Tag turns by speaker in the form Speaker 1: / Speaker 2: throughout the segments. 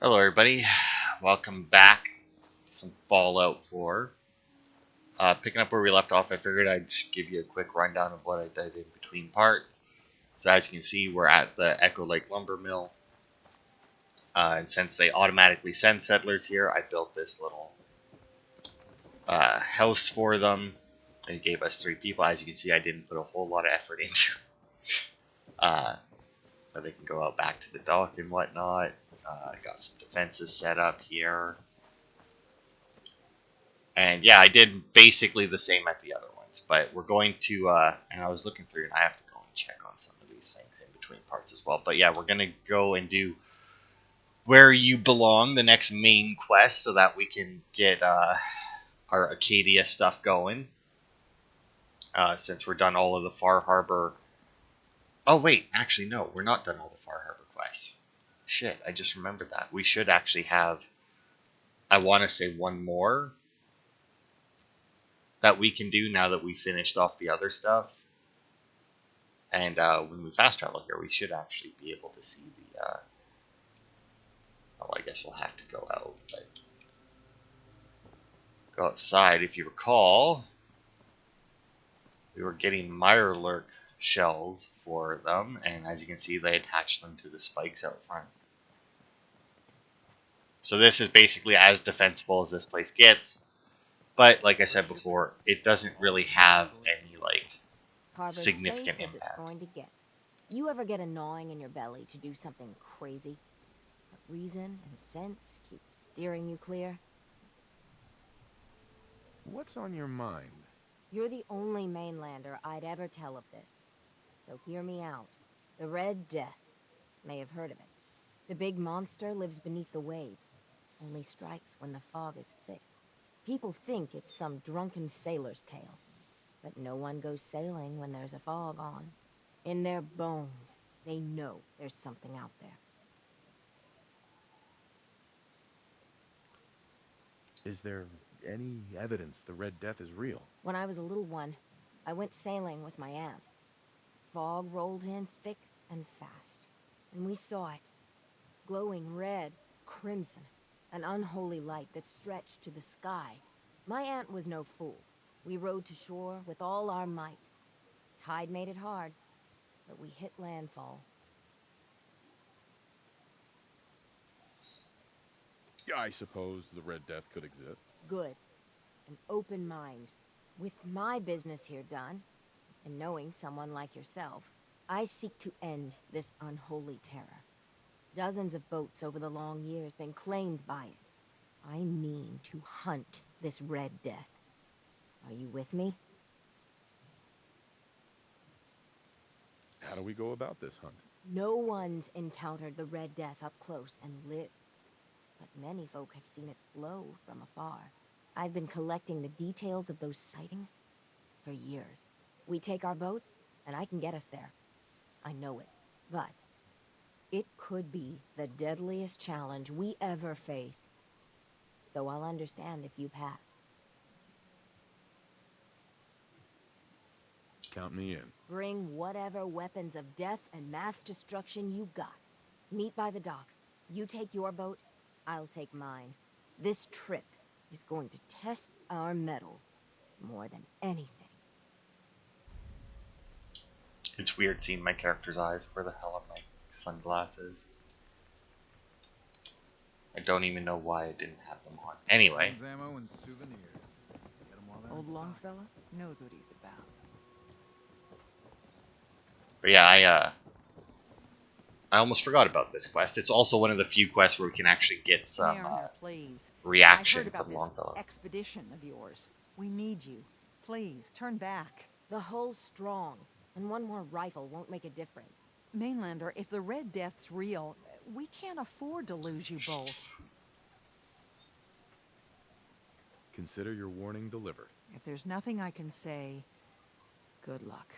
Speaker 1: Hello everybody, welcome back to some Fallout 4. Picking up where we left off, I figured I'd give you a quick rundown of what I did in between parts. So as you can see, we're at the Echo Lake Lumber Mill. And since they automatically send settlers here, I built this little house for them. They gave us 3 people. As you can see, I didn't put a whole lot of effort into but they can go out back to the dock and whatnot. I got some defenses set up here. And yeah, I did basically the same at the other ones, but we're going to, and I was looking through, and I have to go and check on some of these things in between parts as well. But yeah, we're going to go and do Where You Belong, the next main quest, so that we can get our Acadia stuff going. Since we're done all of the Far Harbor. Oh wait, actually no, we're not done all the Far Harbor quests. Shit, I just remembered that. We should actually have, I want to say, one more that we can do now that we finished off the other stuff. And when we fast travel here, we should actually be able to see the... oh, I guess we'll have to go out. But go outside. If you recall, we were getting Mirelurk shells for them. And as you can see, they attach them to the spikes out front. So this is basically as defensible as this place gets. But like I said before, it doesn't really have any significant
Speaker 2: safe as
Speaker 1: impact.
Speaker 2: it's going to get. You ever get a gnawing in your belly to do something crazy? But reason and sense keep steering you clear?
Speaker 3: What's on your mind?
Speaker 2: You're the only mainlander I'd ever tell of this. So hear me out. The Red Death. May have heard of it. The big monster lives beneath the waves. Only strikes when the fog is thick. People think it's some drunken sailor's tale. But no one goes sailing when there's a fog on. In their bones, they know there's something out there.
Speaker 3: Is there any evidence the Red Death is real?
Speaker 2: When I was a little one, I went sailing with my aunt. Fog rolled in thick and fast, and we saw it. Glowing red, crimson, an unholy light that stretched to the sky. My aunt was no fool. We rowed to shore with all our might. Tide made it hard, but we hit landfall.
Speaker 3: I suppose the Red Death could exist.
Speaker 2: Good. An open mind. With my business here done, and knowing someone like yourself, I seek to end this unholy terror. Dozens of boats over the long years been claimed by it. I mean to hunt this Red Death. Are you with me?
Speaker 3: How do we go about this hunt?
Speaker 2: No one's encountered the Red Death up close and lived. But many folk have seen its glow from afar. I've been collecting the details of those sightings for years. We take our boats, and I can get us there. I know it. But it could be the deadliest challenge we ever face. So I'll understand if you pass.
Speaker 3: Count me in.
Speaker 2: Bring whatever weapons of death and mass destruction you got. Meet by the docks. You take your boat, I'll take mine. This trip is going to test our mettle more than anything.
Speaker 1: It's weird seeing my character's eyes. Where the hell are my sunglasses? I don't even know why I didn't have them on. Anyway.
Speaker 4: Ammo and souvenirs. Get 'em while they're
Speaker 5: Old
Speaker 4: in stock.
Speaker 5: Longfellow knows what he's about.
Speaker 1: But yeah, I almost forgot about this quest. It's also one of the few quests where we can actually get some
Speaker 5: Mariner, please.
Speaker 1: reaction
Speaker 5: I heard about
Speaker 1: from
Speaker 5: this
Speaker 1: Longfellow.
Speaker 5: expedition of yours. We need you. Please, turn back.
Speaker 2: The hull's strong, and one more rifle won't make a difference.
Speaker 5: Mainlander, if the Red Death's real, we can't afford to lose you both.
Speaker 3: Consider your warning delivered.
Speaker 5: If there's nothing I can say, good luck.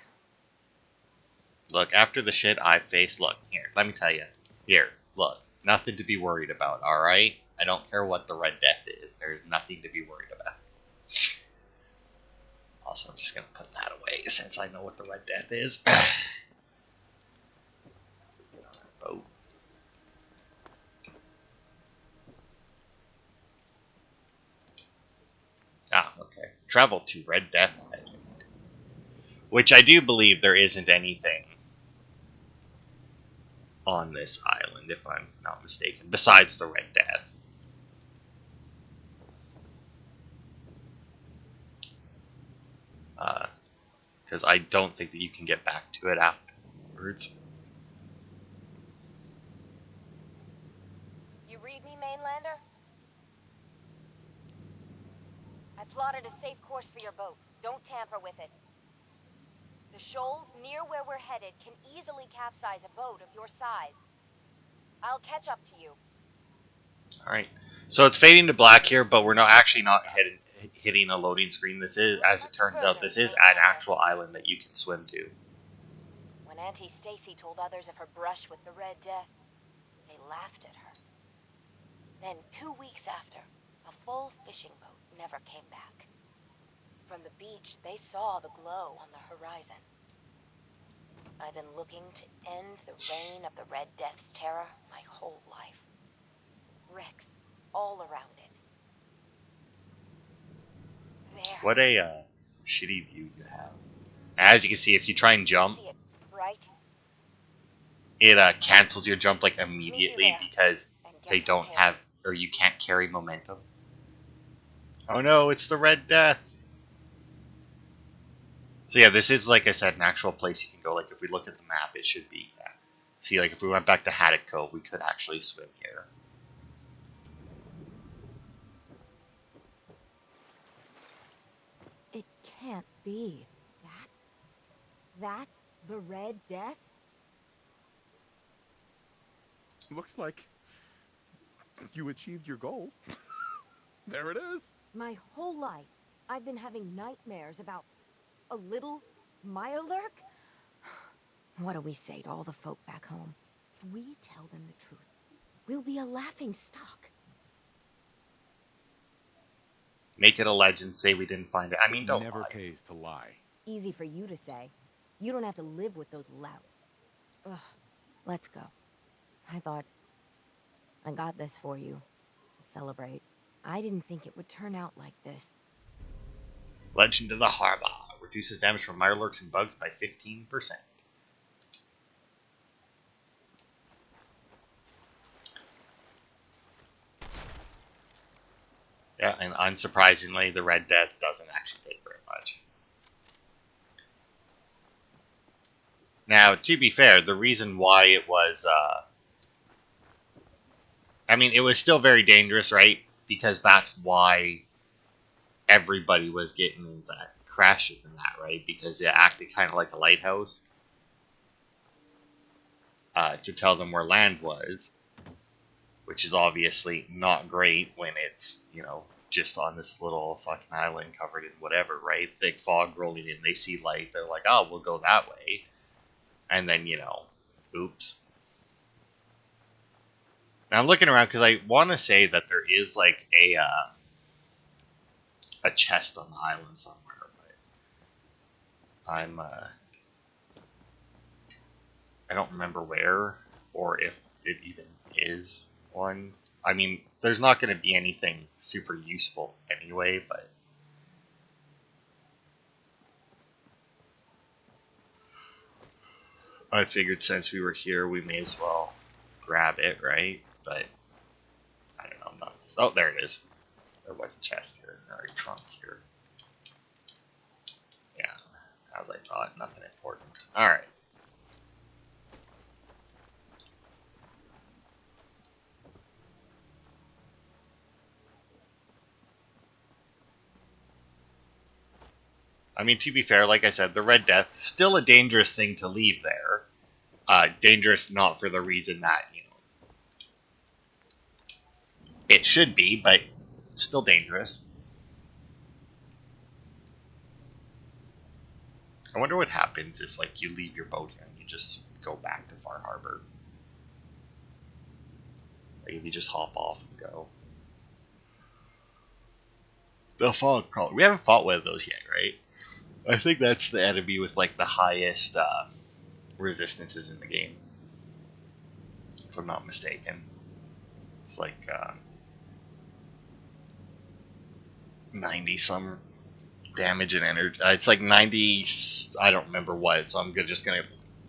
Speaker 1: Look, after the shit I faced, look, here, let me tell you. Here, look, nothing to be worried about, alright? I don't care what the Red Death is. There's nothing to be worried about. Also, I'm just gonna put that away since I know what the Red Death is. Get on our boat. Okay. Travel to Red Death Island. Which I do believe there isn't anything on this island, if I'm not mistaken, besides the Red Death. Because I don't think that you can get back to it afterwards.
Speaker 2: You read me, Mainlander? I plotted a safe course for your boat. Don't tamper with it. The shoals near where we're headed can easily capsize a boat of your size. I'll catch up to you.
Speaker 1: All right. So it's fading to black here, but we're not hitting a loading screen. This is, as it
Speaker 2: Much
Speaker 1: turns out,
Speaker 2: further,
Speaker 1: this is an
Speaker 2: Mainlander.
Speaker 1: actual island that you can swim to.
Speaker 2: When Auntie Stacy told others of her brush with the Red Death, they laughed at her. Then 2 weeks after, a full fishing boat never came back. From the beach, they saw the glow on the horizon. I've been looking to end the reign of the Red Death's terror my whole life. Wrecks all around it. There.
Speaker 1: What a shitty view you have. As you can see, if you try and
Speaker 2: You
Speaker 1: jump,
Speaker 2: see it, right?
Speaker 1: it cancels your jump like
Speaker 2: Meet you
Speaker 1: immediately
Speaker 2: there.
Speaker 1: because
Speaker 2: And
Speaker 1: they
Speaker 2: get
Speaker 1: don't
Speaker 2: prepared.
Speaker 1: have, or you can't carry momentum. Oh no, it's the Red Death. So yeah, this is, like I said, an actual place you can go. Like if we look at the map, it should be. Yeah. See, like if we went back to Haddock Cove, we could actually swim here.
Speaker 2: It can't be. That's the Red Death?
Speaker 3: Looks like you achieved your goal. There it is.
Speaker 2: My whole life, I've been having nightmares about a little Mirelurk? What do we say to all the folk back home? If we tell them the truth, we'll be a laughing stock.
Speaker 1: Make it a legend. Say we didn't find it. I
Speaker 3: It
Speaker 1: mean, don't
Speaker 3: never
Speaker 1: lie.
Speaker 3: pays to lie.
Speaker 2: Easy for you to say. You don't have to live with those louts. Ugh, let's go. I thought I got this for you to celebrate. I didn't think it would turn out like this.
Speaker 1: Legend of the Harbor reduces damage from mirelurks and bugs by 15%. Yeah, and unsurprisingly, the Red Death doesn't actually take very much. Now, to be fair, the reason why it was, I mean, it was still very dangerous, right? Because that's why everybody was getting that crashes and that, right? Because it acted kind of like a lighthouse to tell them where land was, which is obviously not great when it's, you know, just on this little fucking island covered in whatever, right? Thick fog rolling in. They see light. They're like, oh, we'll go that way. And then, you know, oops. Now I'm looking around because I want to say that there is like a chest on the island somewhere, but I don't remember where or if it even is one. I mean, there's not going to be anything super useful anyway, but I figured since we were here, we may as well grab it, right? But I don't know. I'm not. Oh, there it is. There was a chest here, or a trunk here. Yeah, as I thought, nothing important. All right. I mean, to be fair, like I said, the Red Death still a dangerous thing to leave there. Dangerous not for the reason that you know it should be, but still dangerous. I wonder what happens if like you leave your boat here and you just go back to Far Harbor. Like if you just hop off and go. The fog crawler. We haven't fought one of those yet, right? I think that's the enemy with like the highest resistances in the game, if I'm not mistaken. It's like 90 some damage and energy. It's like 90. I don't remember what, so I'm just gonna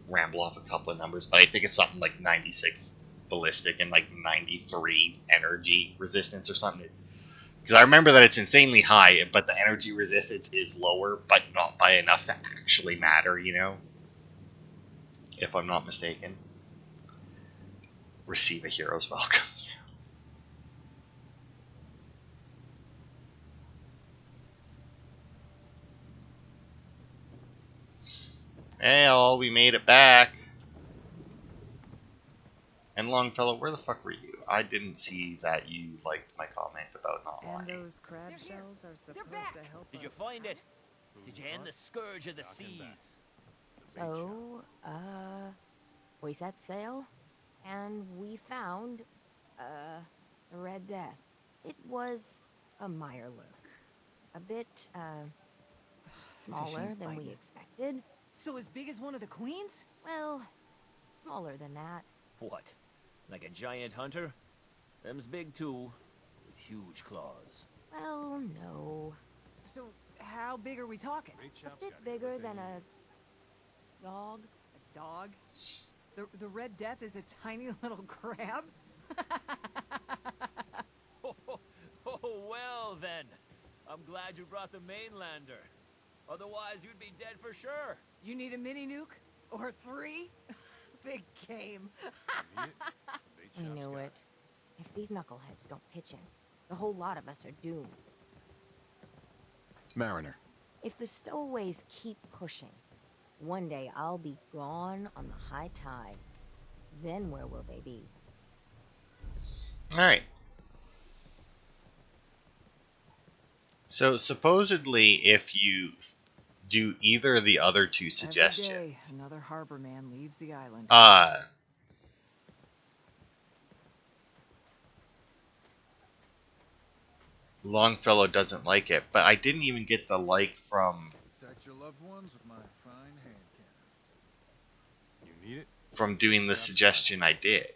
Speaker 1: ramble off a couple of numbers, but I think it's something like 96 ballistic and like 93 energy resistance or something. Because I remember that it's insanely high, but the energy resistance is lower, but not by enough to actually matter, you know? If I'm not mistaken. Receive a hero's welcome. Hey, all, we made it back. And Longfellow, where the fuck were you? I didn't see that you liked my comment about not
Speaker 6: And
Speaker 1: lying.
Speaker 6: those crab shells are supposed to help
Speaker 7: Did you
Speaker 6: us.
Speaker 7: find it?
Speaker 3: Food
Speaker 7: Did
Speaker 3: in
Speaker 7: you end
Speaker 3: front,
Speaker 7: the scourge of the
Speaker 3: dock and back.
Speaker 7: seas?
Speaker 3: The bait shop.
Speaker 2: So, we set sail, and we found, the Red Death. It was a Mirelurk. A bit, smaller
Speaker 5: Fishing
Speaker 2: than we
Speaker 5: fighting.
Speaker 2: expected.
Speaker 5: So as big as one of the queens?
Speaker 2: Well, smaller than that.
Speaker 7: What? Like a giant hunter? Them's big too, with huge claws.
Speaker 2: Well, no.
Speaker 5: So how big are we talking?
Speaker 3: Bait
Speaker 2: A
Speaker 3: shop's
Speaker 2: bit
Speaker 3: got
Speaker 2: bigger
Speaker 3: everything
Speaker 2: than
Speaker 3: you
Speaker 2: a
Speaker 3: need.
Speaker 2: dog.
Speaker 5: A dog? The Red Death is a tiny little crab?
Speaker 7: Oh, well then. I'm glad you brought the mainlander. Otherwise, you'd be dead for sure.
Speaker 5: You need a mini nuke? Or 3? Big game.
Speaker 3: You need it? The bait
Speaker 2: I
Speaker 3: shop's
Speaker 2: knew
Speaker 3: got
Speaker 2: it. If these knuckleheads don't pitch in, the whole lot of us are doomed.
Speaker 4: Mariner.
Speaker 2: If the stowaways keep pushing, one day I'll be gone on the high tide. Then where will they be?
Speaker 1: Alright. So supposedly, if you do either of the other two
Speaker 5: Every
Speaker 1: suggestions,
Speaker 5: day, another harbor man leaves the island.
Speaker 1: Longfellow doesn't like it, but I didn't even get the like from
Speaker 4: Protect your loved ones with my fine hand cannons.
Speaker 3: You need it?
Speaker 1: doing the
Speaker 3: Shop's got it.
Speaker 1: suggestion I did.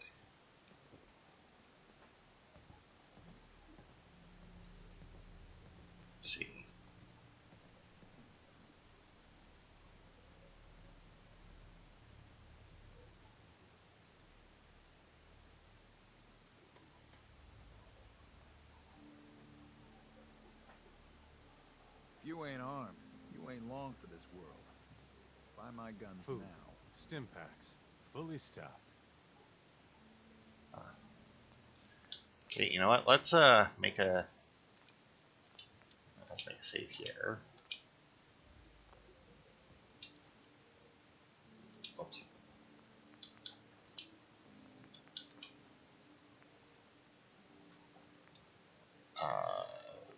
Speaker 1: Let's see.
Speaker 4: If you ain't armed, you ain't long for this world. Buy my guns
Speaker 3: Food.
Speaker 4: now.
Speaker 3: Stim packs. Fully stocked.
Speaker 1: Okay, you know what? Let's make a save here. Oops.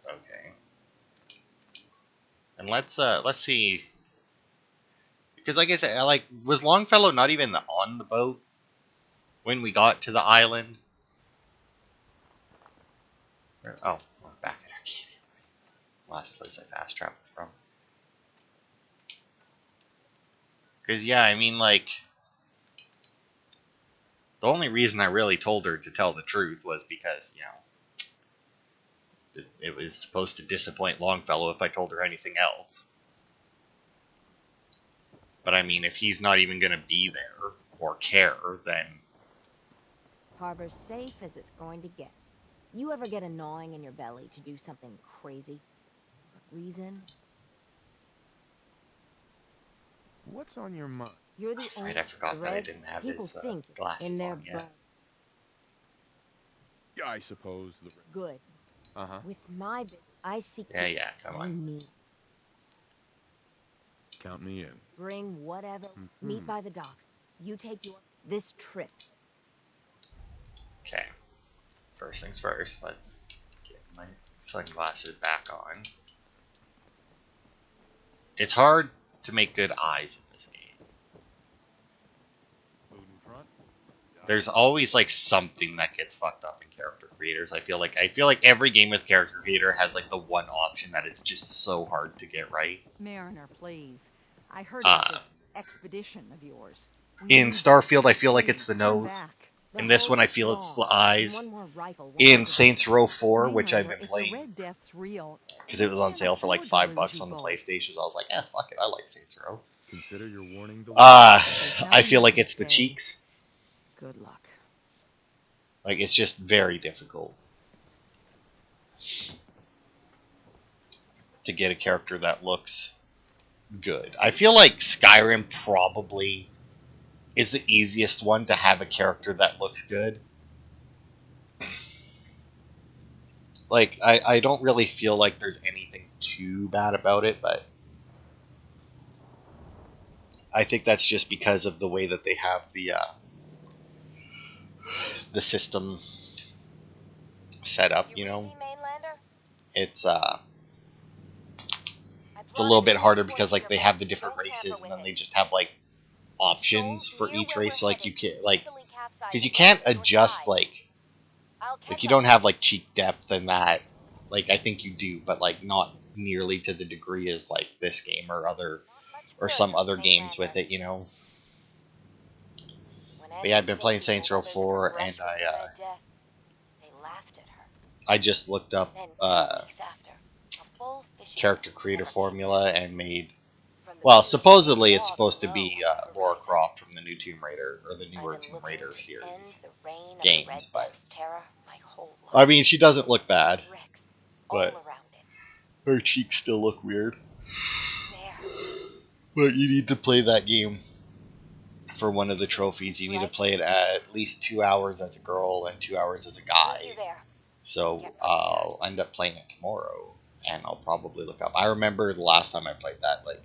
Speaker 1: Okay. And let's see, because like I said, was Longfellow not even on the boat when we got to the island? Oh, we're back at Acadia. Last place I fast traveled from. Because yeah, I mean, like, the only reason I really told her to tell the truth was because, you know, it was supposed to disappoint Longfellow if I told her anything else. But I mean, if he's not even going to be there or care, then
Speaker 2: Harbor's safe as it's going to get. You ever get a gnawing in your belly to do something crazy? For reason?
Speaker 3: What's on your mind?
Speaker 2: You're the only
Speaker 1: right, I forgot that I
Speaker 2: red
Speaker 1: didn't have
Speaker 2: people
Speaker 1: his
Speaker 2: think
Speaker 1: glasses
Speaker 2: in their
Speaker 1: on yet.
Speaker 3: Yeah, I suppose the.
Speaker 2: Good.
Speaker 3: Uh-huh.
Speaker 2: With my I seek
Speaker 1: Yeah,
Speaker 2: to
Speaker 1: yeah, come
Speaker 2: I
Speaker 1: on.
Speaker 2: need.
Speaker 3: Count me in.
Speaker 2: Bring whatever.
Speaker 3: Mm-hmm.
Speaker 2: Meet by the docks. You take your this trip.
Speaker 1: Okay. First things first, let's get my sunglasses back on. It's hard to make good eyes in this game.
Speaker 3: Food in front.
Speaker 1: There's always like something that gets fucked up in character creators. I feel like every game with character creator has like the one option that it's just so hard to get right.
Speaker 5: Mariner, please. I heard about this expedition of yours. We
Speaker 1: In
Speaker 5: need-
Speaker 1: Starfield, I feel like it's
Speaker 5: Please,
Speaker 1: the
Speaker 5: come
Speaker 1: nose.
Speaker 5: back.
Speaker 1: In this one, I feel it's the eyes. In Saints Row 4, which I've been
Speaker 5: Mainlander, if the
Speaker 1: playing
Speaker 5: Red Death's real,
Speaker 1: because
Speaker 5: we
Speaker 1: it was on
Speaker 5: can't
Speaker 1: sale for like
Speaker 5: afford to lose
Speaker 1: $5
Speaker 5: you
Speaker 1: on the
Speaker 5: both.
Speaker 1: PlayStation, so I was like, fuck it, I like Saints Row.
Speaker 3: Consider your warning delivered.
Speaker 5: There's
Speaker 1: I
Speaker 5: nothing
Speaker 1: feel
Speaker 5: I
Speaker 1: like
Speaker 5: can
Speaker 1: it's the
Speaker 5: say.
Speaker 1: cheeks.
Speaker 5: Good luck.
Speaker 1: Like, it's just very difficult to get a character that looks good. I feel like Skyrim probably is the easiest one to have a character that looks good. Like, I don't really feel like there's anything too bad about it, but I think that's just because of the way that they have the system set up, you know? It's it's a little bit harder because like they have the different races and then they just have like options for each race, so like you can like because you can't adjust like you don't have like cheek depth and that. Like I think you do, but like not nearly to the degree as like this game or some other games with it, you know. But yeah, I've been playing Saints Row 4 and I just looked up character creator formula and made. Well, supposedly it's supposed to be Lara Croft from the new Tomb Raider or the newer Tomb Raider series games, but I mean she doesn't look bad, but her cheeks still look weird. But you need to play that game for one of the trophies. You need to play it at least 2 hours as a girl and 2 hours as a guy. So I'll end up playing it tomorrow, and I'll probably look up. I remember the last time I played that, like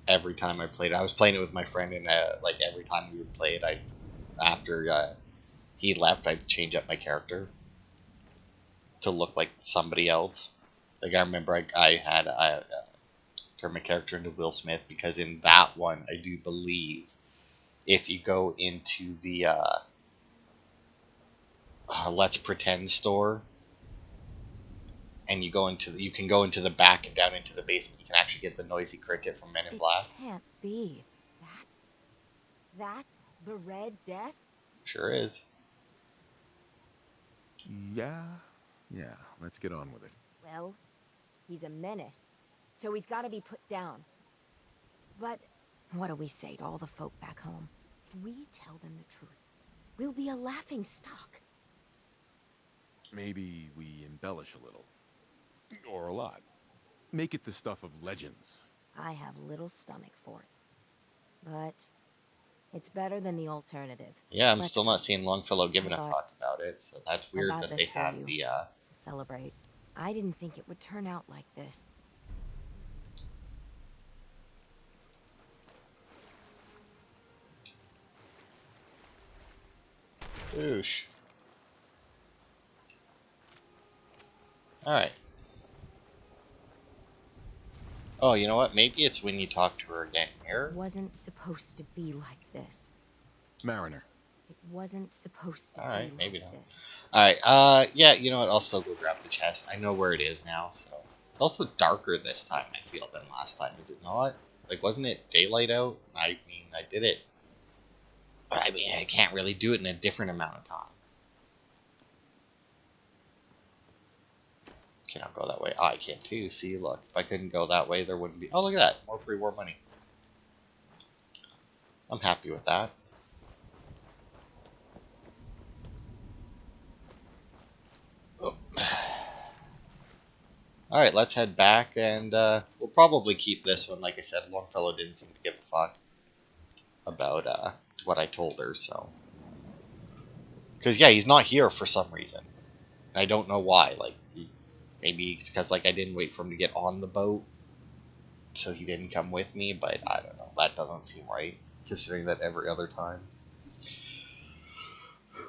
Speaker 1: every time I played it, I was playing it with my friend, and like every time we would play it, I after he left, I'd change up my character to look like somebody else. Like I remember I had turned my character into Will Smith because in that one, I do believe if you go into the Let's Pretend store and you can go into the back and down into the basement. You can actually get the noisy cricket from Men in
Speaker 2: It
Speaker 1: Black.
Speaker 2: can't be. That's the Red Death?
Speaker 1: Sure is.
Speaker 3: Yeah, let's get on with it.
Speaker 2: Well, he's a menace, so he's got to be put down. But what do we say to all the folk back home? If we tell them the truth, we'll be a laughing stock.
Speaker 3: Maybe we embellish a little. Or a lot. Make it the stuff of legends.
Speaker 2: I have little stomach for it. But it's better than the alternative.
Speaker 1: Yeah, I'm
Speaker 2: Let's
Speaker 1: still
Speaker 2: go.
Speaker 1: not seeing Longfellow giving
Speaker 2: I
Speaker 1: a
Speaker 2: thought
Speaker 1: fuck about it, so that's weird
Speaker 2: about
Speaker 1: that they
Speaker 2: this for
Speaker 1: have
Speaker 2: you
Speaker 1: the
Speaker 2: to celebrate. I didn't think it would turn out like this.
Speaker 1: Oosh. Alright. Oh, you know what? Maybe it's when you talk to her again
Speaker 2: It
Speaker 1: here.
Speaker 2: wasn't supposed to be like this.
Speaker 3: Mariner.
Speaker 2: It wasn't supposed to be
Speaker 1: Alright, maybe
Speaker 2: like
Speaker 1: not.
Speaker 2: this.
Speaker 1: Alright, yeah, you know what? I'll still go grab the chest. I know where it is now, so. It's also darker this time, I feel, than last time, is it not? Like, wasn't it daylight out? I mean, I did it. I mean, I can't really do it in a different amount of time. Can I go that way? Oh, I can too. See, look. If I couldn't go that way, there wouldn't be. Oh, look at that. More pre-war money. I'm happy with that. Oh. Alright, let's head back, and we'll probably keep this one. Like I said, Longfellow didn't seem to give a fuck about what I told her, so. Because, yeah, he's not here for some reason. I don't know why. Like, maybe it's because, like, I didn't wait for him to get on the boat, so he didn't come with me, but I don't know. That doesn't seem right, considering that every other time.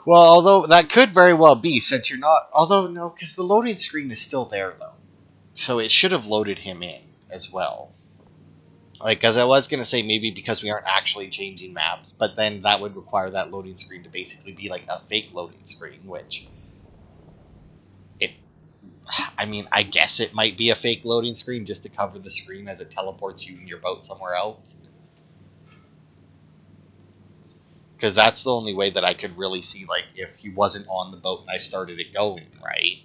Speaker 1: Well, although that could very well be, since you're not. Although, no, because the loading screen is still there, though. So it should have loaded him in as well. Like, because I was going to say maybe because we aren't actually changing maps, but then that would require that loading screen to basically be like a fake loading screen, which. I mean, I guess it might be a fake loading screen just to cover the screen as it teleports you and your boat somewhere else. Because that's the only way that I could really see, like, if he wasn't on the boat and I started it going, right?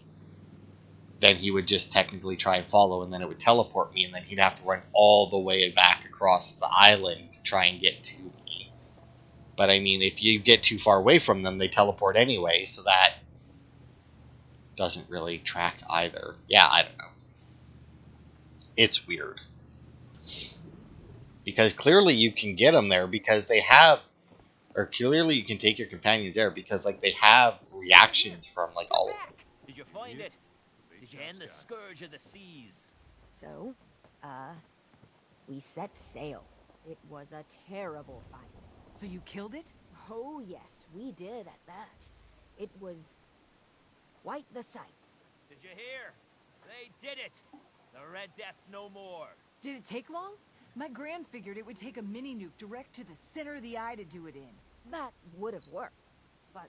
Speaker 1: Then he would just technically try and follow, and then it would teleport me, and then he'd have to run all the way back across the island to try and get to me. But I mean, if you get too far away from them, they teleport anyway, so that doesn't really track either. Yeah, I don't know. It's weird. Because clearly you can get them there because they have, or clearly you can take your companions there because, like, they have reactions from, like,
Speaker 7: They're
Speaker 1: all of them.
Speaker 7: back! Did you find it? Did you end the scourge of the seas?
Speaker 2: So, we set sail. It was a terrible fight.
Speaker 5: So you killed it?
Speaker 2: Oh, yes, we did at that. It was quite the sight.
Speaker 7: Did you hear? They did it! The Red Death's no more.
Speaker 5: Did it take long? My Gran figured it would take a mini nuke direct to the center of the eye to do it in.
Speaker 2: That would have worked, but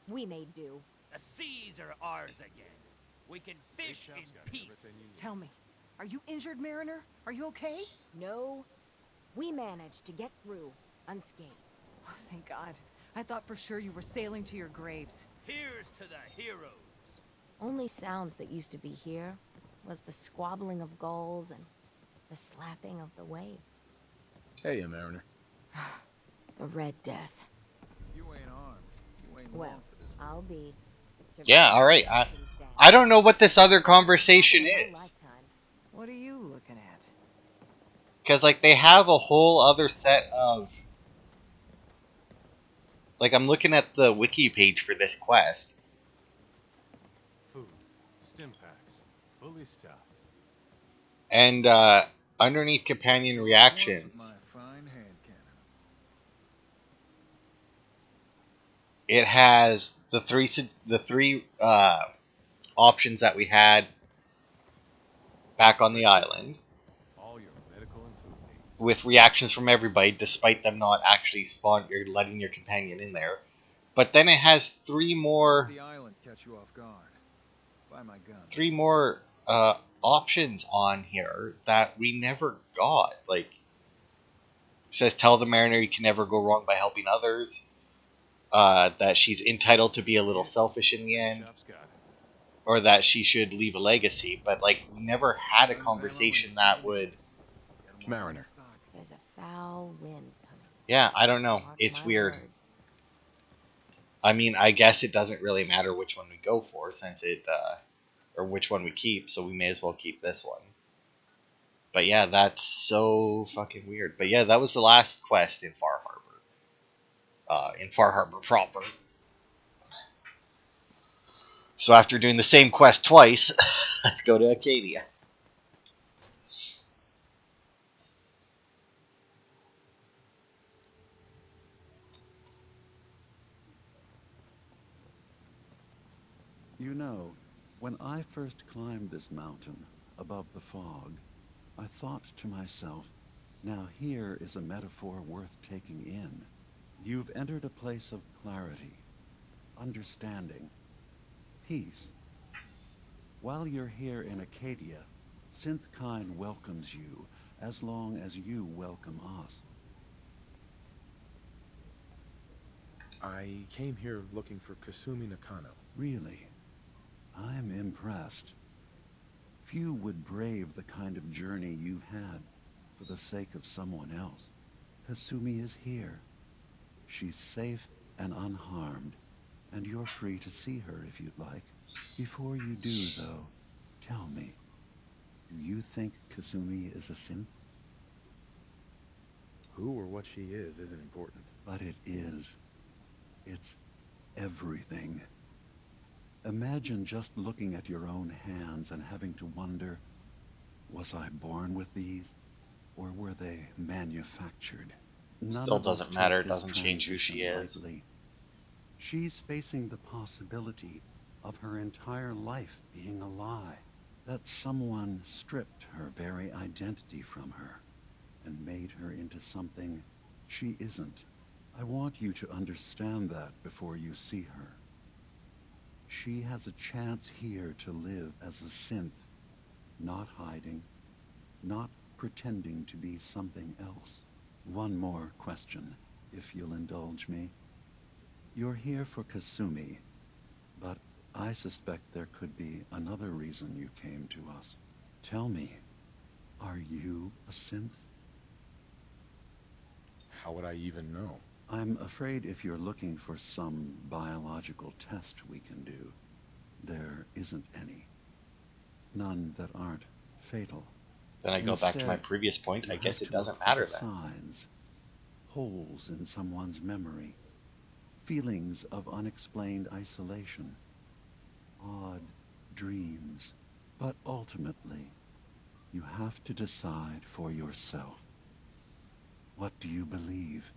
Speaker 2: we made do.
Speaker 7: The seas are ours again. We can fish in peace.
Speaker 5: Tell me, are you injured, Mariner? Are you okay?
Speaker 2: No, we managed to get through unscathed.
Speaker 5: Oh, thank God. I thought for sure you were sailing to your graves.
Speaker 7: Here's to the heroes.
Speaker 2: Only sounds that used to be here was the squabbling of gulls and the slapping of the waves.
Speaker 3: Hey, Mariner.
Speaker 2: The Red Death.
Speaker 4: If you ain't armed, you ain't
Speaker 2: Well,
Speaker 4: long for this world.
Speaker 2: I'll be.
Speaker 1: Yeah, all right.
Speaker 2: surviving things
Speaker 1: I
Speaker 2: down.
Speaker 1: don't know what this other conversation
Speaker 2: In my
Speaker 1: is.
Speaker 2: lifetime.
Speaker 5: What are you looking at?
Speaker 1: Because, like, they have a whole other set of... Like, I'm looking at the wiki page for this quest.
Speaker 8: Food, stim packs, fully stocked.
Speaker 1: And, underneath companion
Speaker 4: Once with
Speaker 1: reactions,
Speaker 4: my fine hand cannons.
Speaker 1: it has the three options that we had back on the island,
Speaker 8: All your medical and food needs.
Speaker 1: with reactions from everybody, despite them not actually you're letting your companion in there. But then it has three
Speaker 4: Let
Speaker 1: more
Speaker 4: the island catch you off guard. Buy my guns.
Speaker 1: options on here that we never got. Like, it says tell the mariner you can never go wrong by helping others. That she's entitled to be a little selfish in the
Speaker 8: Big
Speaker 1: end,
Speaker 8: shop's got it.
Speaker 1: or that she should leave a legacy. But, like, we never had a
Speaker 4: Guns, ammo, and
Speaker 1: conversation that would.
Speaker 4: souvenirs. Get 'em all in
Speaker 3: Mariner.
Speaker 4: stock.
Speaker 2: There's a foul wind coming.
Speaker 1: Yeah, I don't know.
Speaker 2: Mark
Speaker 1: It's
Speaker 2: my
Speaker 1: weird.
Speaker 2: words.
Speaker 1: I mean, I guess it doesn't really matter which one we go for, since it, or which one we keep, so we may as well keep this one. But yeah, that's so fucking weird. But yeah, that was the last quest in Far Harbor. In Far Harbor proper. So after doing the same quest twice, let's go to Acadia.
Speaker 9: You know, when I first climbed this mountain above the fog, I thought to myself, now here is a metaphor worth taking in. You've entered a place of clarity, understanding, peace. While you're here in Acadia, Synthkind welcomes you as long as you welcome us.
Speaker 3: I came here looking for Kasumi Nakano.
Speaker 9: Really, I'm impressed. Few would brave the kind of journey you've had for the sake of someone else. Kasumi is here. She's safe and unharmed, and you're free to see her if you'd like. Before you do, though, tell me, do you think Kasumi is a synth?
Speaker 3: Who or what she is isn't important.
Speaker 9: But it is. It's everything. Imagine just looking at your own hands and having to wonder, was I born with these, or were they manufactured?
Speaker 1: Still doesn't matter, it doesn't change who she is.
Speaker 9: Lightly. She's facing the possibility of her entire life being a lie, that someone stripped her very identity from her and made her into something she isn't. I want you to understand that before you see her. She has a chance here to live as a synth, not hiding, not pretending to be something else. One more question. if you'll indulge me. You're here for Kasumi, but I suspect there could be another reason you came to us. Tell me, are you a synth?
Speaker 3: How would I even know?
Speaker 9: I'm afraid if you're looking for some biological test we can do, there isn't any. None that aren't fatal.
Speaker 1: Then I go back to my
Speaker 9: Instead,
Speaker 1: previous point.
Speaker 9: you
Speaker 1: I
Speaker 9: have
Speaker 1: guess it
Speaker 9: to look
Speaker 1: doesn't
Speaker 9: for
Speaker 1: matter
Speaker 9: the
Speaker 1: then.
Speaker 9: signs, holes in someone's memory, feelings of unexplained isolation, odd dreams. But ultimately, you have to decide for yourself. What do you believe?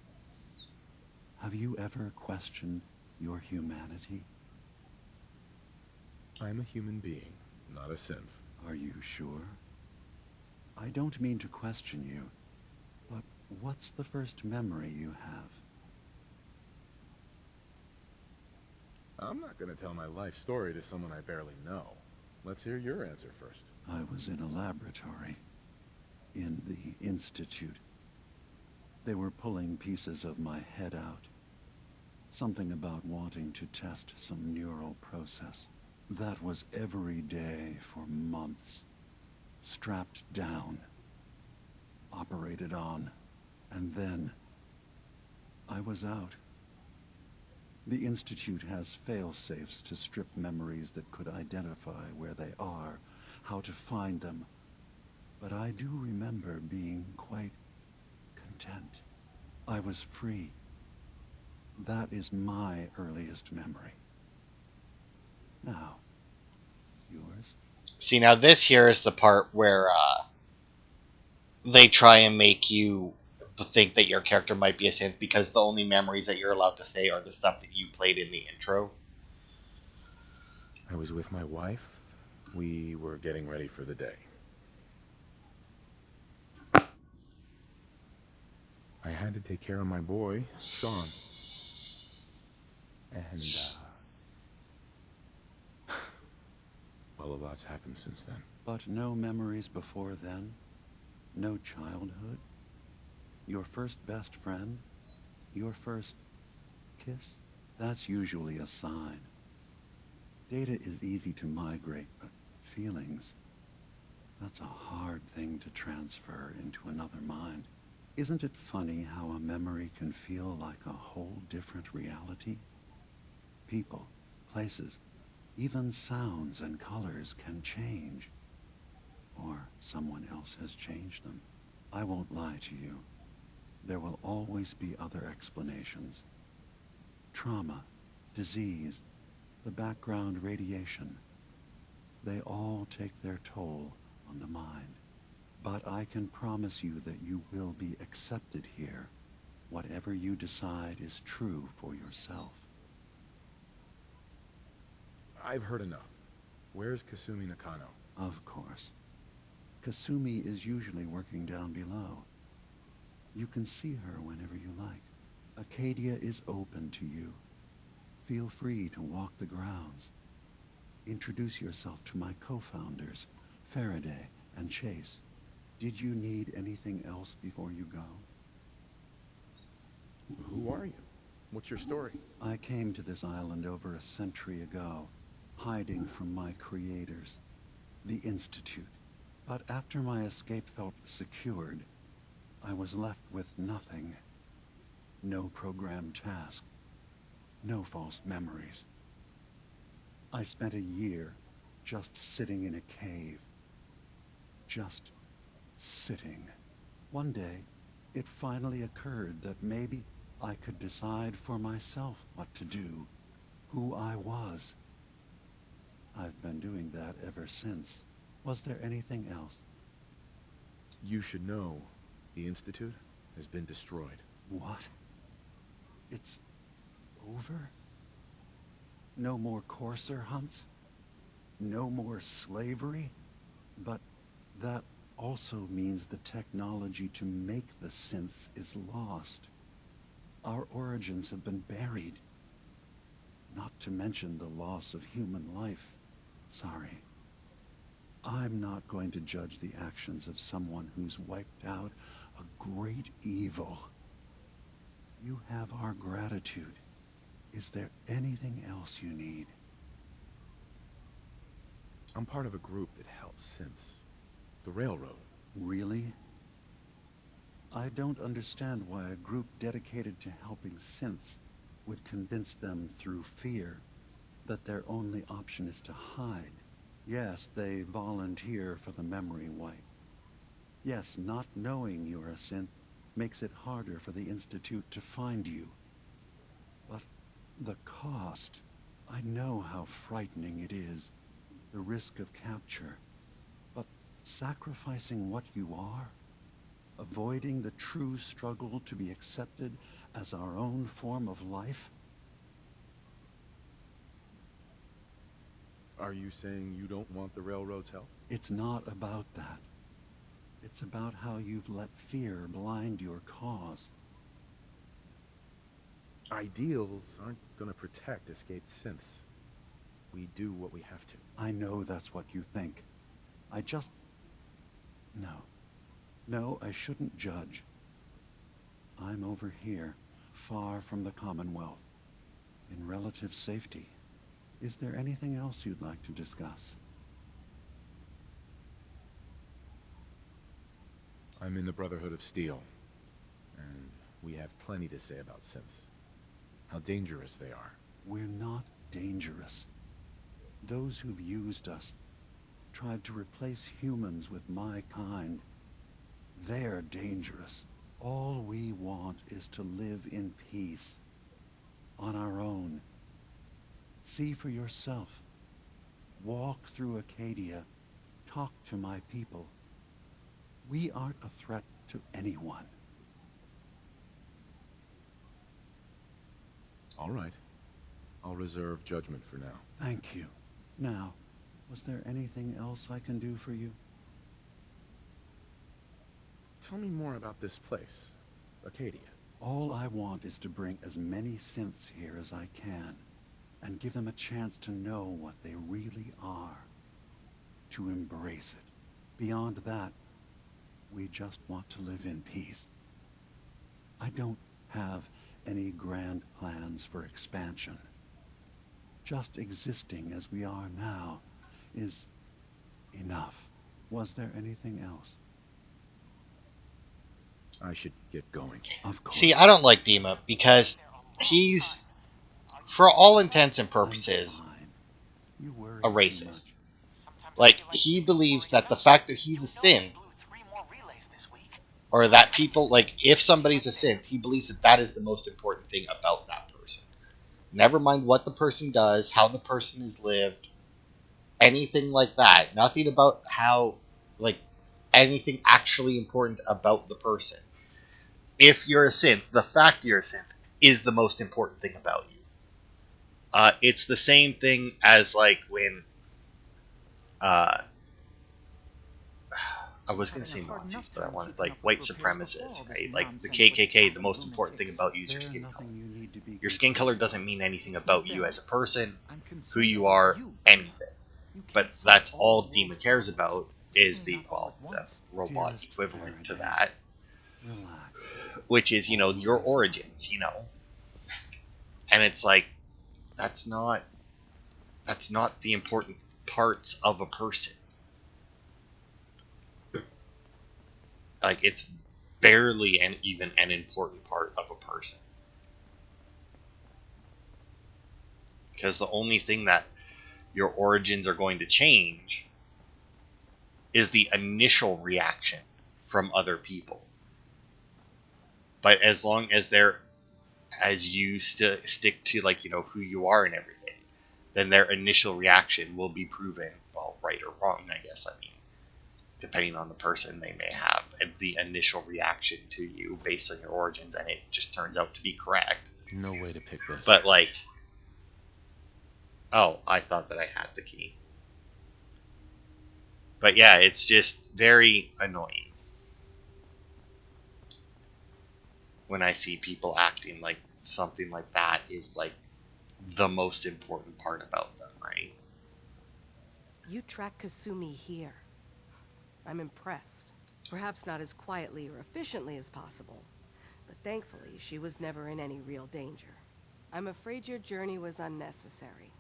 Speaker 9: Have you ever questioned your humanity?
Speaker 3: I'm a human being, not a synth.
Speaker 9: Are you sure? I don't mean to question you, but what's the first memory you have?
Speaker 3: I'm not gonna tell my life story to someone I barely know. Let's hear your answer first.
Speaker 9: I was in a laboratory, in the Institute. They were pulling pieces of my head out. Something about wanting to test some neural process. That was every day for months. Strapped down, operated on, and then I was out. The Institute has fail-safes to strip memories that could identify where they are, how to find them. But I do remember being quite content. I was free. That is my earliest memory. Now, yours?
Speaker 1: See, now this here is the part where they try and make you think that your character might be a synth because the only memories that you're allowed to say are the stuff that you played in the intro.
Speaker 3: I was with my wife. We were getting ready for the day. I had to take care of my boy, Sean. And, well, a lot's happened since then.
Speaker 9: But no memories before then? No childhood? Your first best friend? Your first kiss? That's usually a sign. Data is easy to migrate, but feelings, that's a hard thing to transfer into another mind. Isn't it funny how a memory can feel like a whole different reality? People, places, even sounds and colors can change. Or someone else has changed them. I won't lie to you. There will always be other explanations. Trauma, disease, the background radiation. They all take their toll on the mind. But I can promise you that you will be accepted here. Whatever you decide is true for yourself.
Speaker 3: I've heard enough. Where's Kasumi Nakano?
Speaker 9: Of course. Kasumi is usually working down below. You can see her whenever you like. Acadia is open to you. Feel free to walk the grounds. Introduce yourself to my co-founders, Faraday and Chase. Did you need anything else before you go?
Speaker 3: Who are you? What's your story?
Speaker 9: I came to this island over a century ago, hiding from my creators, the Institute. But after my escape felt secured, I was left with nothing. No programmed task. No false memories. I spent a year just sitting in a cave. Just sitting. One day, it finally occurred that maybe I could decide for myself what to do, who I was. I've been doing that ever since. Was there anything else?
Speaker 3: You should know, the Institute has been destroyed.
Speaker 9: What? It's over? No more courser hunts? No more slavery? But that also means the technology to make the synths is lost. Our origins have been buried. Not to mention the loss of human life. Sorry. I'm not going to judge the actions of someone who's wiped out a great evil. You have our gratitude. Is there anything else you need?
Speaker 3: I'm part of a group that helps synths. The Railroad.
Speaker 9: Really? I don't understand why a group dedicated to helping synths would convince them through fear that their only option is to hide. Yes, they volunteer for the memory wipe. Yes, not knowing you're a synth makes it harder for the Institute to find you. But the cost, I know how frightening it is, the risk of capture. But sacrificing what you are, avoiding the true struggle to be accepted as our own form of life?
Speaker 3: Are you saying you don't want the Railroad's help?
Speaker 9: It's not about that. It's about how you've let fear blind your cause.
Speaker 3: Ideals aren't gonna protect escaped synths. We do what we have to.
Speaker 9: I know that's what you think. I just... No. No, I shouldn't judge. I'm over here, far from the Commonwealth, in relative safety. Is there anything else you'd like to discuss?
Speaker 3: I'm in the Brotherhood of Steel, and we have plenty to say about synths. How dangerous they are.
Speaker 9: We're not dangerous. Those who've used us, tried to replace humans with my kind, they're dangerous. All we want is to live in peace. On our own. See for yourself. Walk through Acadia. Talk to my people. We aren't a threat to anyone.
Speaker 3: All right. I'll reserve judgment for now.
Speaker 9: Thank you. Now, was there anything else I can do for you?
Speaker 3: Tell me more about this place, Acadia.
Speaker 9: All I want is to bring as many synths here as I can, and give them a chance to know what they really are. To embrace it. Beyond that, we just want to live in peace. I don't have any grand plans for expansion. Just existing as we are now is enough. Was there anything else?
Speaker 3: I should get going.
Speaker 9: Of course.
Speaker 1: See, I don't like Dima because he's, for all intents and
Speaker 9: I'm
Speaker 1: purposes,
Speaker 9: fine. You worry
Speaker 1: a
Speaker 9: too
Speaker 1: racist.
Speaker 9: much.
Speaker 1: Like, he believes that the fact that he's a synth, or that people, like, if somebody's a synth, he believes that that is the most important thing about that person. Never mind what the person does, how the person has lived, anything like that. Nothing about how, like, anything actually important about the person. If you're a synth, the fact you're a synth is the most important thing about you. It's the same thing as, like, when uh, I was going to say Nazis, but I wanted, like, white supremacists, right? Like the KKK, the most important thing about you is your skin color. Your skin color doesn't mean anything about you as a person, who you are, anything. But that's all Dima cares about is the, well, the robot
Speaker 9: Dearest
Speaker 1: equivalent to
Speaker 9: Faraday,
Speaker 1: that,
Speaker 9: relax.
Speaker 1: which is,
Speaker 9: All
Speaker 1: your
Speaker 9: will be fine.
Speaker 1: origins, And it's like, that's not the important parts of a person. Like, it's barely even an important part of a person. Because the only thing that your origins are going to change is the initial reaction from other people. But as long as you stick to, like, who you are and everything, then their initial reaction will be proven, well, right or wrong, I guess. I mean, depending on the person, they may have the initial reaction to you based on your origins, and it just turns out to be correct.
Speaker 3: No way to pick this.
Speaker 1: But, like, oh, I thought that I had the key. But yeah, it's just very annoying when I see people acting like something like that is, like, the most important part about them, right?
Speaker 10: You track Kasumi here. I'm impressed. Perhaps not as quietly or efficiently as possible, But thankfully, she was never in any real danger. I'm afraid your journey was unnecessary.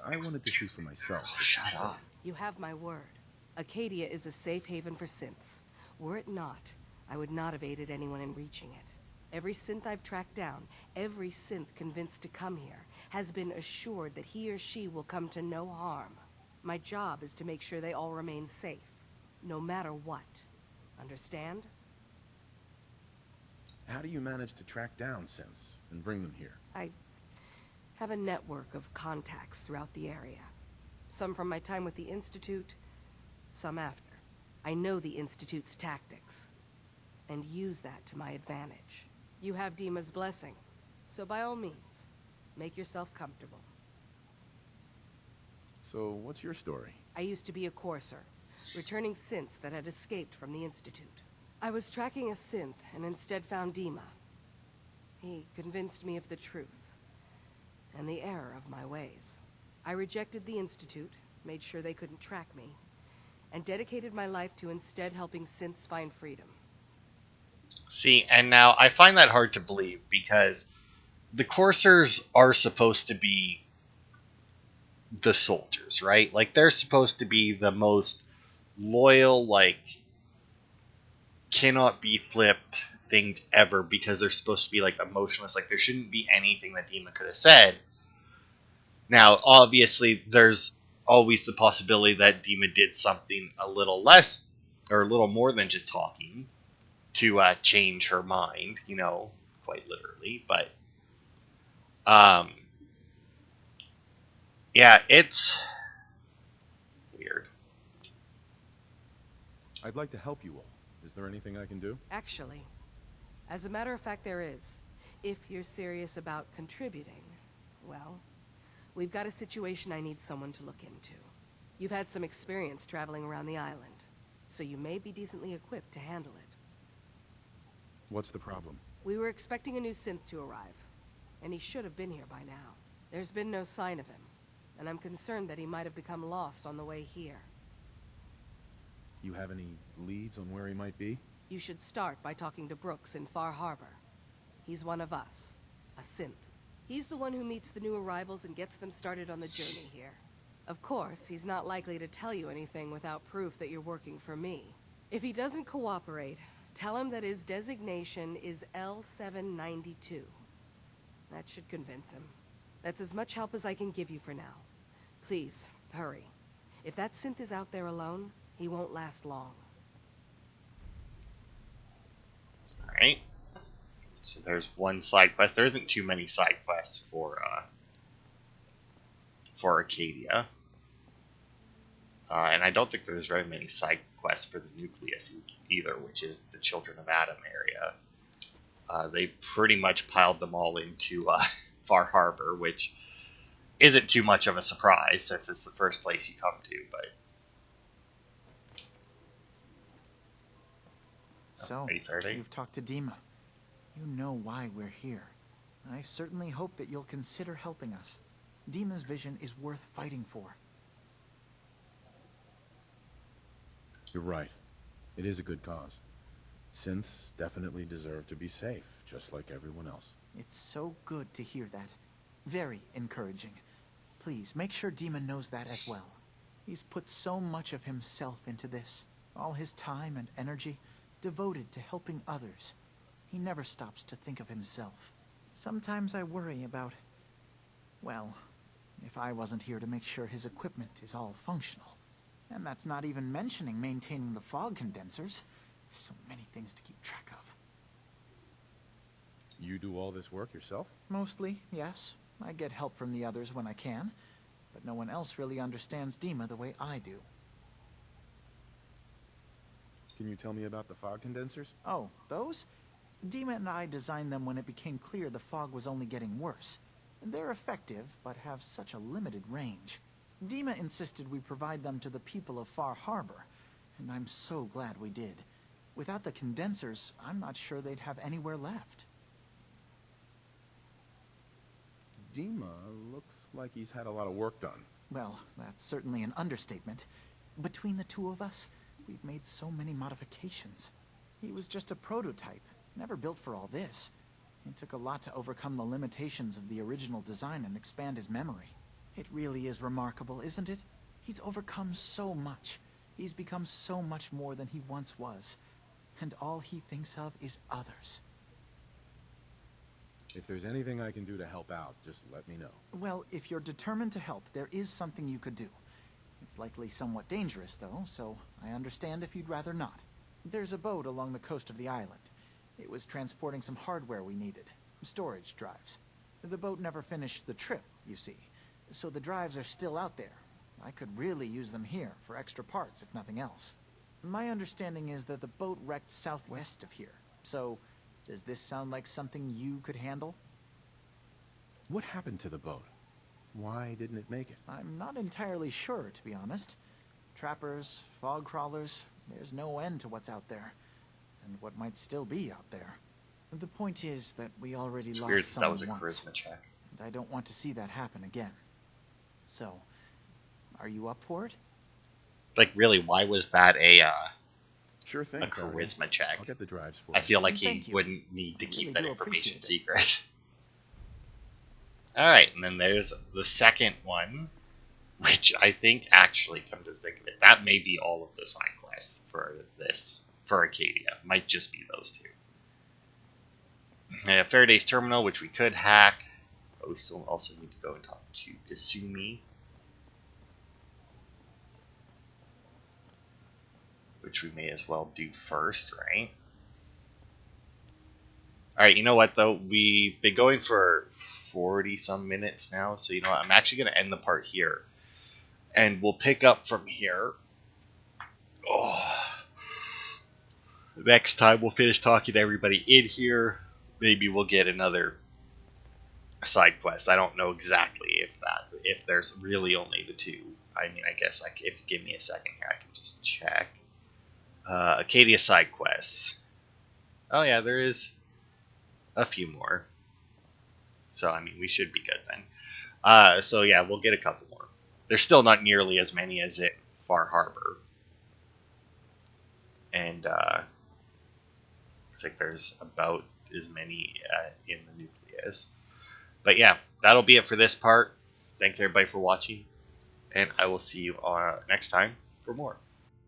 Speaker 3: I wanted to see for myself.
Speaker 1: Oh, shut up.
Speaker 10: You have my word. Acadia is a safe haven for synths. Were it not, I would not have aided anyone in reaching it. Every synth I've tracked down, every synth convinced to come here, has been assured that he or she will come to no harm. My job is to make sure they all remain safe, no matter what. Understand?
Speaker 3: How do you manage to track down synths and bring them here?
Speaker 10: I have a network of contacts throughout the area. Some from my time with the Institute, some after. I know the Institute's tactics, and use that to my advantage. You have Dima's blessing, so by all means, make yourself comfortable.
Speaker 3: So, what's your story?
Speaker 10: I used to be a courser, returning synths that had escaped from the Institute. I was tracking a synth and instead found Dima. He convinced me of the truth, and the error of my ways. I rejected the Institute, made sure they couldn't track me, and dedicated my life to instead helping synths find freedom.
Speaker 1: See, and now I find that hard to believe because the coursers are supposed to be the soldiers, right? Like, they're supposed to be the most loyal, like, cannot be flipped things ever because they're supposed to be, like, emotionless. Like, there shouldn't be anything that Dima could have said. Now, obviously, there's always the possibility that Dima did something a little less or a little more than just talking to change her mind, you know, quite literally. But, yeah, it's weird.
Speaker 3: I'd like to help you all. Is there anything I can do?
Speaker 10: Actually, as a matter of fact, there is. If you're serious about contributing, well, we've got a situation I need someone to look into. You've had some experience traveling around the island, so you may be decently equipped to handle it.
Speaker 3: What's the problem?
Speaker 10: We were expecting a new synth to arrive, and he should have been here by now. There's been no sign of him, and I'm concerned that he might have become lost on the way here.
Speaker 3: You have any leads on where he might be?
Speaker 10: You should start by talking to Brooks in Far Harbor. He's one of us, a synth. He's the one who meets the new arrivals and gets them started on the journey here. Of course, he's not likely to tell you anything without proof that you're working for me. If he doesn't cooperate, tell him that his designation is L792. That should convince him. That's as much help as I can give you for now. Please, hurry. If that synth is out there alone, he won't last long.
Speaker 1: Alright. So there's one side quest. There isn't too many side quests for Acadia. And I don't think there's very many side quests for the nucleus either, which is the Children of Adam area. They pretty much piled them all into Far Harbor, which isn't too much of a surprise since it's the first place you come to, but...
Speaker 11: So, you've talked to Dima. You know why we're here. I certainly hope that you'll consider helping us. Dima's vision is worth fighting for.
Speaker 3: You're right. It is a good cause. Synths definitely deserve to be safe, just like everyone else.
Speaker 11: It's so good to hear that. Very encouraging. Please, make sure Dima knows that as well. He's put so much of himself into this. All his time and energy devoted to helping others. He never stops to think of himself. Sometimes I worry about... well, if I wasn't here to make sure his equipment is all functional. And that's not even mentioning maintaining the fog condensers. So many things to keep track of.
Speaker 3: You do all this work yourself?
Speaker 11: Mostly, yes. I get help from the others when I can. But no one else really understands Dima the way I do.
Speaker 3: Can you tell me about the fog condensers?
Speaker 11: Oh, those? Dima and I designed them when it became clear the fog was only getting worse. They're effective, but have such a limited range. Dima insisted we provide them to the people of Far Harbor, and I'm so glad we did. Without the condensers, I'm not sure they'd have anywhere left.
Speaker 3: Dima looks like he's had a lot of work done.
Speaker 11: Well, that's certainly an understatement. Between the two of us, we've made so many modifications. He was just a prototype, never built for all this. It took a lot to overcome the limitations of the original design and expand his memory. It really is remarkable, isn't it? He's overcome so much. He's become so much more than he once was. And all he thinks of is others.
Speaker 3: If there's anything I can do to help out, just let me know.
Speaker 11: Well, if you're determined to help, there is something you could do. It's likely somewhat dangerous, though, so I understand if you'd rather not. There's a boat along the coast of the island. It was transporting some hardware we needed. Storage drives. The boat never finished the trip, you see. So the drives are still out there. I could really use them here for extra parts, if nothing else. My understanding is that the boat wrecked southwest of here. So, does this sound like something you could handle?
Speaker 3: What happened to the boat? Why didn't it make it?
Speaker 11: I'm not entirely sure, to be honest. Trappers, fog crawlers, there's no end to what's out there. And what might still be out there. The point is that we already
Speaker 1: It's
Speaker 11: lost
Speaker 1: weird that
Speaker 11: someone
Speaker 1: was a
Speaker 11: once,
Speaker 1: charisma check.
Speaker 11: and I don't want to see that happen again. So, are you up for it?
Speaker 1: Like, really, why was that
Speaker 3: Sure thing,
Speaker 1: a charisma check?
Speaker 3: I'll get the drives for
Speaker 1: I
Speaker 3: you.
Speaker 1: feel like
Speaker 11: Thank
Speaker 1: he
Speaker 11: you.
Speaker 1: wouldn't need to
Speaker 11: I
Speaker 1: keep
Speaker 11: really
Speaker 1: that
Speaker 11: do
Speaker 1: information
Speaker 11: appreciate
Speaker 1: secret. Alright, and then there's the second one, which I think, actually, come to think of it, that may be all of the side quests for this, for Acadia. Might just be those two. Faraday's Terminal, which we could hack, but we still also need to go and talk to Kasumi, which we may as well do first, right? Alright, you know what, though? We've been going for 40-some minutes now, so you know what? I'm actually going to end the part here. And we'll pick up from here. Oh. Next time, we'll finish talking to everybody in here. Maybe we'll get another side quest. I don't know exactly if there's really only the two. I mean, I guess if you give me a second here, I can just check. Acadia side quests. Oh yeah, there is a few more. So, I mean, we should be good then. So yeah, we'll get a couple more. There's still not nearly as many as at Far Harbor. And, looks like there's about as many in the nucleus. But yeah, that'll be it for this part. Thanks everybody for watching. And I will see you next time for more.